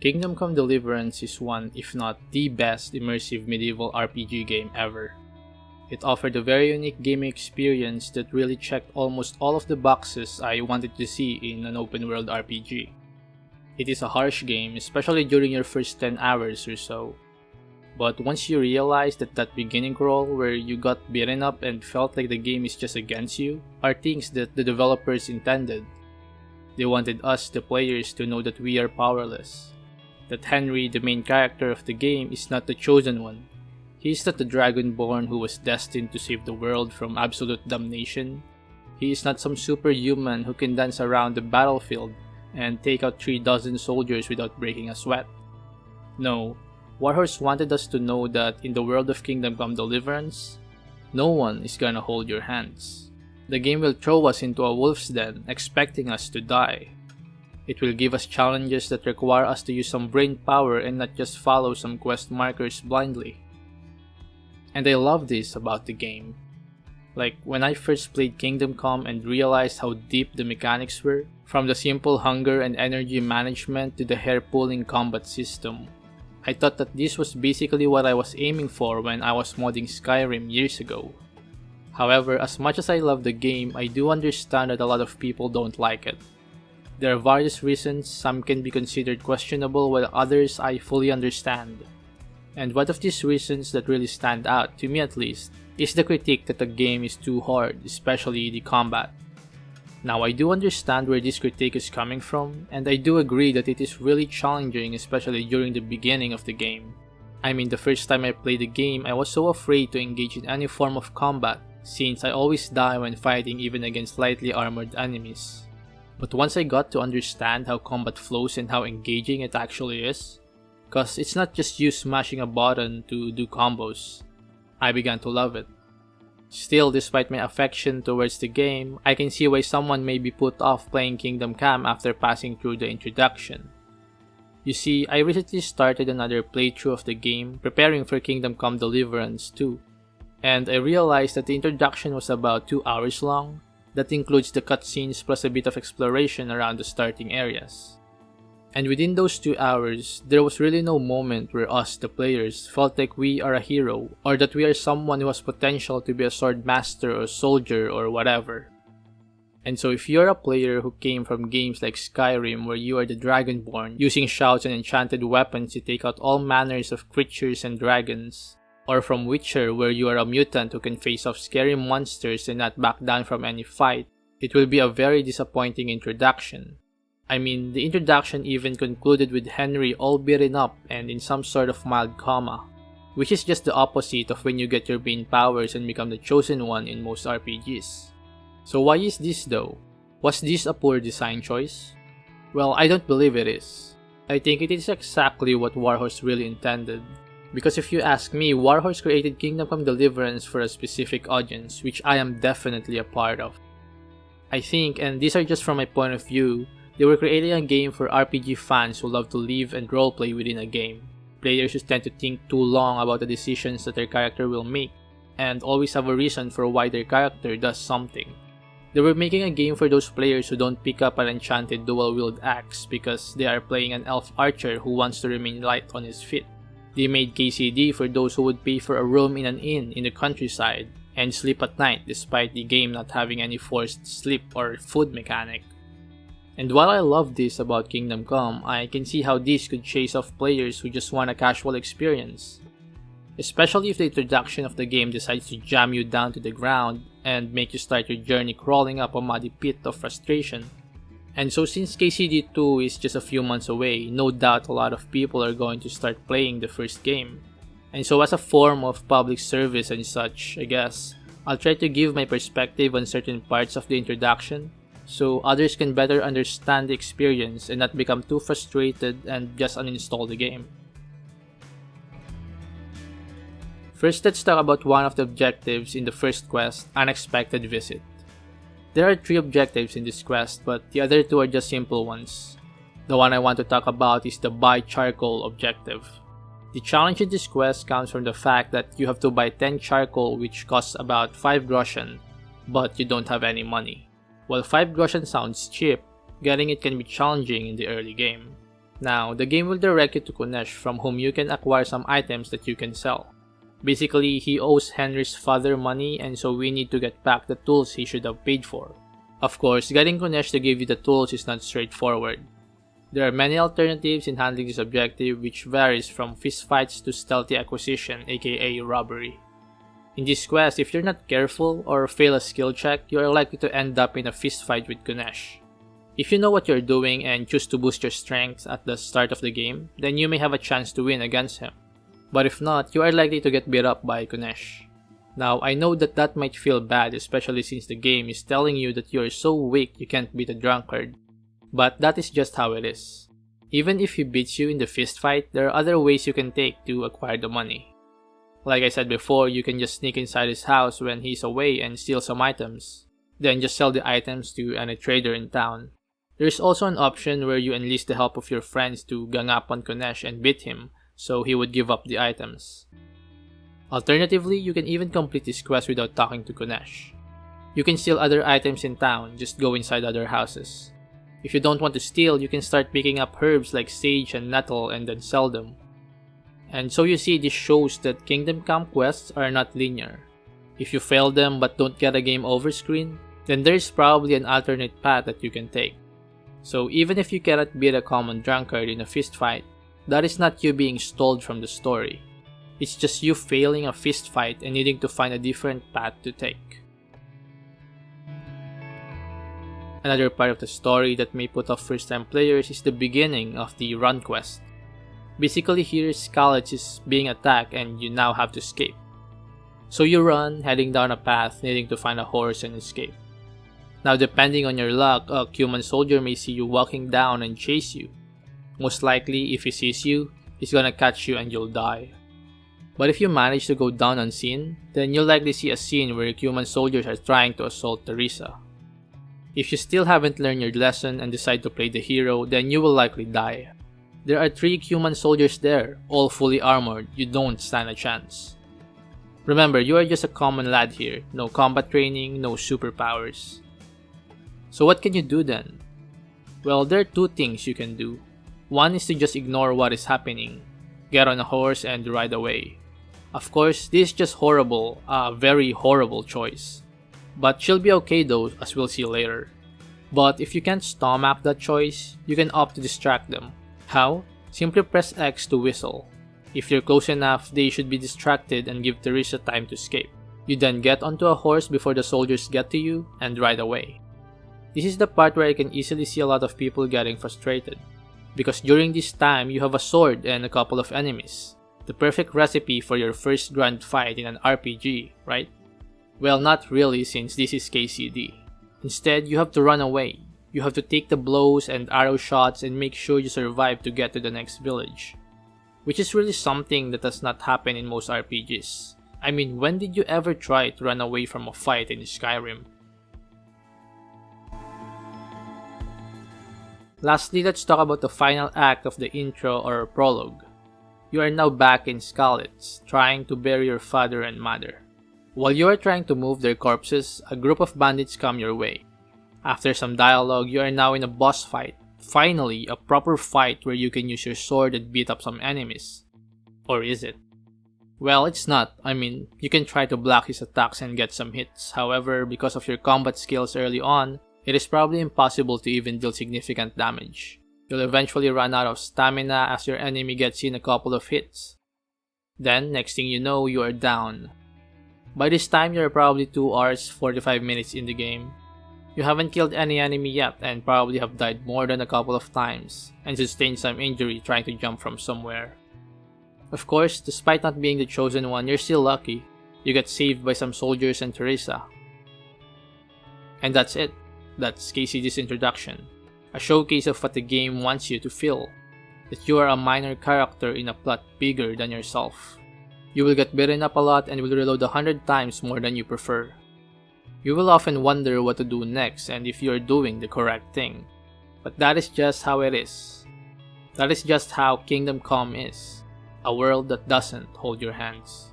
Kingdom Come Deliverance is one, if not the best immersive medieval RPG game ever. It offered a very unique gaming experience that really checked almost all of the boxes I wanted to see in an open world RPG. It is a harsh game, especially during your first 10 hours or so. But once you realize that beginning crawl where you got beaten up and felt like the game is just against you are things that the developers intended. They wanted us, the players, to know that we are powerless. That Henry, the main character of the game, is not the chosen one. He is not the Dragonborn who was destined to save the world from absolute damnation. He is not some superhuman who can dance around the battlefield and take out 3 dozen soldiers without breaking a sweat. No, Warhorse wanted us to know that in the world of Kingdom Come Deliverance, no one is gonna hold your hands. The game will throw us into a wolf's den, expecting us to die. It will give us challenges that require us to use some brain power and not just follow some quest markers blindly. And I love this about the game. Like, when I first played Kingdom Come and realized how deep the mechanics were, from the simple hunger and energy management to the hair-pulling combat system, I thought that this was basically what I was aiming for when I was modding Skyrim years ago. However, as much as I love the game, I do understand that a lot of people don't like it. There are various reasons. Some can be considered questionable, while others I fully understand. And one of these reasons that really stand out, to me at least, is the critique that the game is too hard, especially the combat. Now, I do understand where this critique is coming from, and I do agree that it is really challenging, especially during the beginning of the game. I mean, the first time I played the game, I was so afraid to engage in any form of combat, since I always die when fighting even against lightly armored enemies. But once I got to understand how combat flows and how engaging it actually is, cause it's not just you smashing a button to do combos, I began to love it. Still, despite my affection towards the game, I can see why someone may be put off playing Kingdom Come after passing through the introduction. You see, I recently started another playthrough of the game, preparing for Kingdom Come Deliverance 2, and I realized that the introduction was about 2 hours long. That includes the cutscenes plus a bit of exploration around the starting areas. And within those 2 hours, there was really no moment where us, the players, felt like we are a hero or that we are someone who has potential to be a sword master or soldier or whatever. And so if you're a player who came from games like Skyrim where you are the Dragonborn, using shouts and enchanted weapons to take out all manners of creatures and dragons, or from Witcher where you are a mutant who can face off scary monsters and not back down from any fight, it will be a very disappointing introduction. I mean, the introduction even concluded with Henry all beaten up and in some sort of mild coma, which is just the opposite of when you get your main powers and become the chosen one in most RPGs. So why is this though? Was this a poor design choice? Well, I don't believe it is. I think it is exactly what Warhorse really intended. Because if you ask me, Warhorse created Kingdom Come Deliverance for a specific audience, which I am definitely a part of. I think, and these are just from my point of view, they were creating a game for RPG fans who love to live and roleplay within a game. Players who tend to think too long about the decisions that their character will make, and always have a reason for why their character does something. They were making a game for those players who don't pick up an enchanted dual-wield axe because they are playing an elf archer who wants to remain light on his feet. They made KCD for those who would pay for a room in an inn in the countryside and sleep at night despite the game not having any forced sleep or food mechanic. And while I love this about Kingdom Come, I can see how this could chase off players who just want a casual experience. Especially if the introduction of the game decides to jam you down to the ground and make you start your journey crawling up a muddy pit of frustration. And so since KCD 2 is just a few months away, no doubt a lot of people are going to start playing the first game. And so as a form of public service and such, I guess, I'll try to give my perspective on certain parts of the introduction, so others can better understand the experience and not become too frustrated and just uninstall the game. First, let's talk about one of the objectives in the first quest, Unexpected Visit. There are 3 objectives in this quest, but the other 2 are just simple ones. The one I want to talk about is the Buy Charcoal objective. The challenge in this quest comes from the fact that you have to buy 10 charcoal, which costs about 5 groschen, but you don't have any money. While 5 groschen sounds cheap, getting it can be challenging in the early game. Now, the game will direct you to Kunesh, from whom you can acquire some items that you can sell. Basically, he owes Henry's father money, and so we need to get back the tools he should have paid for. Of course, getting Kunesh to give you the tools is not straightforward. There are many alternatives in handling this objective, which varies from fistfights to stealthy acquisition, aka robbery. In this quest, if you're not careful or fail a skill check, you are likely to end up in a fistfight with Kunesh. If you know what you're doing and choose to boost your strength at the start of the game, then you may have a chance to win against him. But if not, you are likely to get beat up by Kunesh. Now, I know that might feel bad, especially since the game is telling you that you are so weak you can't beat a drunkard. But that is just how it is. Even if he beats you in the fistfight, there are other ways you can take to acquire the money. Like I said before, you can just sneak inside his house when he's away and steal some items. Then just sell the items to any trader in town. There is also an option where you enlist the help of your friends to gang up on Kunesh and beat him, so he would give up the items. Alternatively, you can even complete this quest without talking to Kunesh. You can steal other items in town, just go inside other houses. If you don't want to steal, you can start picking up herbs like sage and nettle and then sell them. And so you see, this shows that Kingdom Come quests are not linear. If you fail them but don't get a game over screen, then there is probably an alternate path that you can take. So even if you cannot beat a common drunkard in a fistfight, that is not you being stalled from the story. It's just you failing a fistfight and needing to find a different path to take. Another part of the story that may put off first-time players is the beginning of the run quest. Basically here, Scarlet is being attacked and you now have to escape. So you run, heading down a path, needing to find a horse and escape. Now depending on your luck, a human soldier may see you walking down and chase you. Most likely, if he sees you, he's gonna catch you and you'll die. But if you manage to go down unseen, then you'll likely see a scene where human soldiers are trying to assault Teresa. If you still haven't learned your lesson and decide to play the hero, then you will likely die. There are 3 human soldiers there, all fully armored. You don't stand a chance. Remember, you are just a common lad here, no combat training, no superpowers. So what can you do then? Well, there are 2 things you can do. One is to just ignore what is happening, get on a horse and ride away. Of course, this is just horrible, a very horrible choice. But she'll be okay though, as we'll see later. But if you can't stomach that choice, you can opt to distract them. How? Simply press X to whistle. If you're close enough, they should be distracted and give Teresa time to escape. You then get onto a horse before the soldiers get to you and ride away. This is the part where I can easily see a lot of people getting frustrated. Because during this time, you have a sword and a couple of enemies. The perfect recipe for your first grand fight in an RPG, right? Well, not really, since this is KCD. Instead, you have to run away. You have to take the blows and arrow shots and make sure you survive to get to the next village. Which is really something that does not happen in most RPGs. I mean, when did you ever try to run away from a fight in Skyrim? Lastly, let's talk about the final act of the intro or prologue. You are now back in Skalitz, trying to bury your father and mother. While you are trying to move their corpses, a group of bandits come your way. After some dialogue, you are now in a boss fight. Finally, a proper fight where you can use your sword and beat up some enemies. Or is it? Well, it's not. I mean, you can try to block his attacks and get some hits. However, because of your combat skills early on, it is probably impossible to even deal significant damage. You'll eventually run out of stamina as your enemy gets in a couple of hits. Then, next thing you know, you are down. By this time, you're probably 2 hours 45 minutes in the game. You haven't killed any enemy yet and probably have died more than a couple of times and sustained some injury trying to jump from somewhere. Of course, despite not being the chosen one, you're still lucky. You get saved by some soldiers and Teresa. And that's it. That's KCD's introduction. A showcase of what the game wants you to feel. That you are a minor character in a plot bigger than yourself. You will get beaten up a lot and will reload 100 times more than you prefer. You will often wonder what to do next and if you are doing the correct thing. But that is just how it is. That is just how Kingdom Come is. A world that doesn't hold your hands.